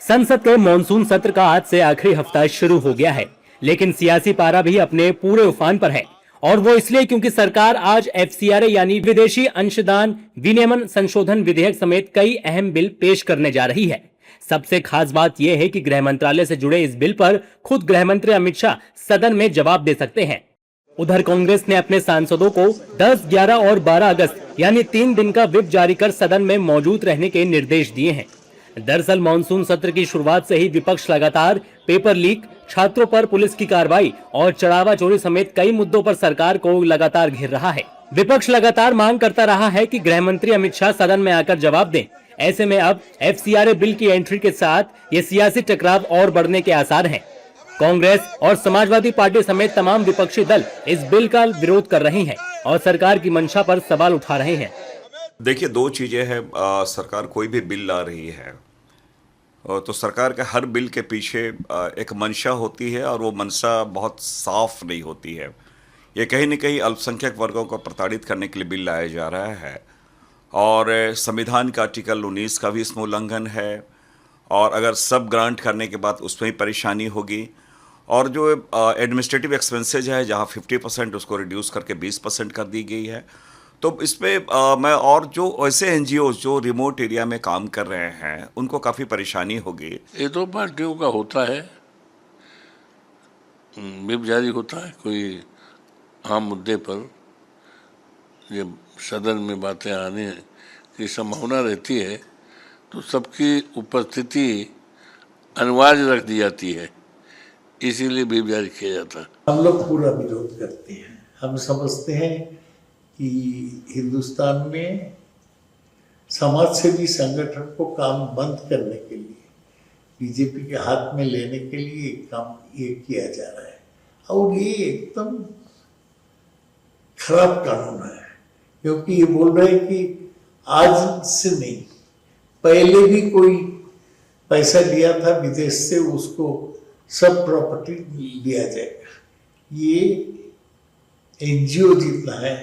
संसद के मॉनसून सत्र का आज से आखिरी हफ्ता शुरू हो गया है, लेकिन सियासी पारा भी अपने पूरे उफान पर है। और वो इसलिए क्योंकि सरकार आज FCRA यानी विदेशी अंशदान विनियमन संशोधन विधेयक समेत कई अहम बिल पेश करने जा रही है। सबसे खास बात यह है कि गृह मंत्रालय से जुड़े इस बिल पर खुद गृह मंत्री अमित शाह सदन में जवाब दे सकते हैं। उधर कांग्रेस ने अपने सांसदों को 10, 11 और 12 अगस्त यानी 3 दिन का व्हिप जारी कर सदन में मौजूद रहने के निर्देश दिए हैं। दरअसल मानसून सत्र की शुरुआत से ही विपक्ष लगातार पेपर लीक, छात्रों पर पुलिस की कार्रवाई और चढ़ावा चोरी समेत कई मुद्दों पर सरकार को लगातार घेर रहा है। विपक्ष लगातार मांग करता रहा है कि गृह मंत्री अमित शाह सदन में आकर जवाब दें। ऐसे में अब FCRA बिल की एंट्री के साथ ये सियासी टकराव और बढ़ने के आसार हैं। कांग्रेस और समाजवादी पार्टी समेत तमाम विपक्षी दल इस बिल का विरोध कर रहे हैं और सरकार की मंशा पर सवाल उठा रहे हैं। देखिए, दो चीजें हैं। सरकार कोई भी बिल ला रही है तो सरकार के हर बिल के पीछे एक मंशा होती है और वो मंशा बहुत साफ नहीं होती है। ये कहीं न कहीं अल्पसंख्यक वर्गों को प्रताड़ित करने के लिए बिल लाया जा रहा है और संविधान का आर्टिकल 19 का भी इसमें उल्लंघन है। और अगर सब ग्रांट करने के बाद उसमें ही परेशानी होगी और जो एडमिनिस्ट्रेटिव एक्सपेंसेज है जहाँ 50% उसको रिड्यूस करके 20% कर दी गई है। तो इस पर मैं और जो ऐसे NGO जो रिमोट एरिया में काम कर रहे हैं उनको काफ़ी परेशानी होगी। ये तो पार्टियों का होता है, व्हिप जारी होता है कोई आम मुद्दे पर, जब सदन में बातें आने की संभावना रहती है तो सबकी उपस्थिति अनिवार्य रख दी जाती है, इसीलिए व्हिप जारी किया जाता है। हम लोग पूरा विरोध करते हैं। हम समझते हैं कि हिंदुस्तान में समाजसेवी संगठन को काम बंद करने के लिए, बीजेपी के हाथ में लेने के लिए काम ये किया जा रहा है और ये एकदम खराब कानून है, क्योंकि ये बोल रहे हैं कि आज से नहीं, पहले भी कोई पैसा लिया था विदेश से उसको सब प्रॉपर्टी दिया जाएगा। ये NGO जितना है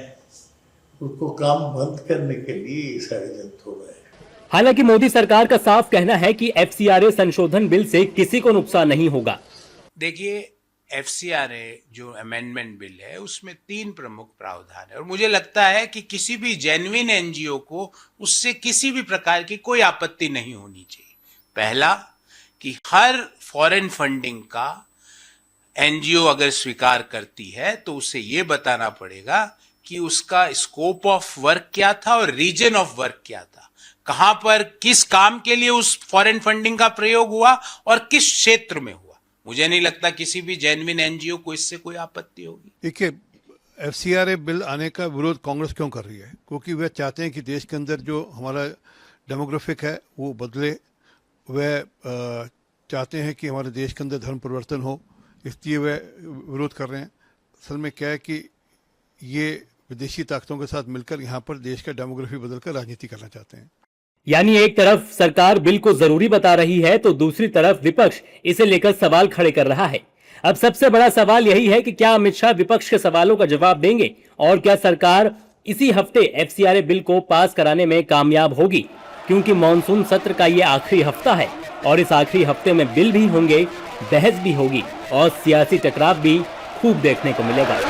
उसको काम बंद करने के लिए षड्यंत्र हो रहा है। हालांकि मोदी सरकार का साफ कहना है कि FCRA संशोधन बिल से किसी को नुकसान नहीं होगा। देखिए, FCRA जो अमेंडमेंट बिल है उसमें 3 प्रमुख प्रावधान है और मुझे लगता है कि किसी भी जेन्युइन NGO को उससे किसी भी प्रकार की कोई आपत्ति नहीं होनी चाहिए। पहला कि हर फॉरेन फंडिंग का NGO अगर स्वीकार करती है तो उसे ये बताना पड़ेगा कि उसका स्कोप ऑफ वर्क क्या था और रीजन ऑफ वर्क क्या था, कहां पर किस काम के लिए उस फॉरेन फंडिंग का प्रयोग हुआ और किस क्षेत्र में हुआ। मुझे नहीं लगता किसी भी जेन्युइन NGO को इससे कोई आपत्ति होगी। देखिए, FCRA बिल आने का विरोध कांग्रेस क्यों कर रही है? क्योंकि वे चाहते हैं कि देश के अंदर जो हमारा डेमोग्राफिक है वो बदले। वे चाहते हैं कि हमारे देश के अंदर धर्म परिवर्तन हो, इसलिए वे विरोध कर रहे हैं। असल में क्या है कि ये विदेशी ताकतों के साथ मिलकर यहाँ पर देश का डेमोग्राफी बदलकर राजनीति करना चाहते हैं। यानी एक तरफ सरकार बिल को जरूरी बता रही है तो दूसरी तरफ विपक्ष इसे लेकर सवाल खड़े कर रहा है। अब सबसे बड़ा सवाल यही है कि क्या अमित शाह विपक्ष के सवालों का जवाब देंगे और क्या सरकार इसी हफ्ते FCRA बिल को पास कराने में कामयाब होगी, क्योंकि मानसून सत्र का ये आखिरी हफ्ता है और इस आखिरी हफ्ते में बिल भी होंगे, बहस भी होगी और सियासी टकराव भी खूब देखने को मिलेगा।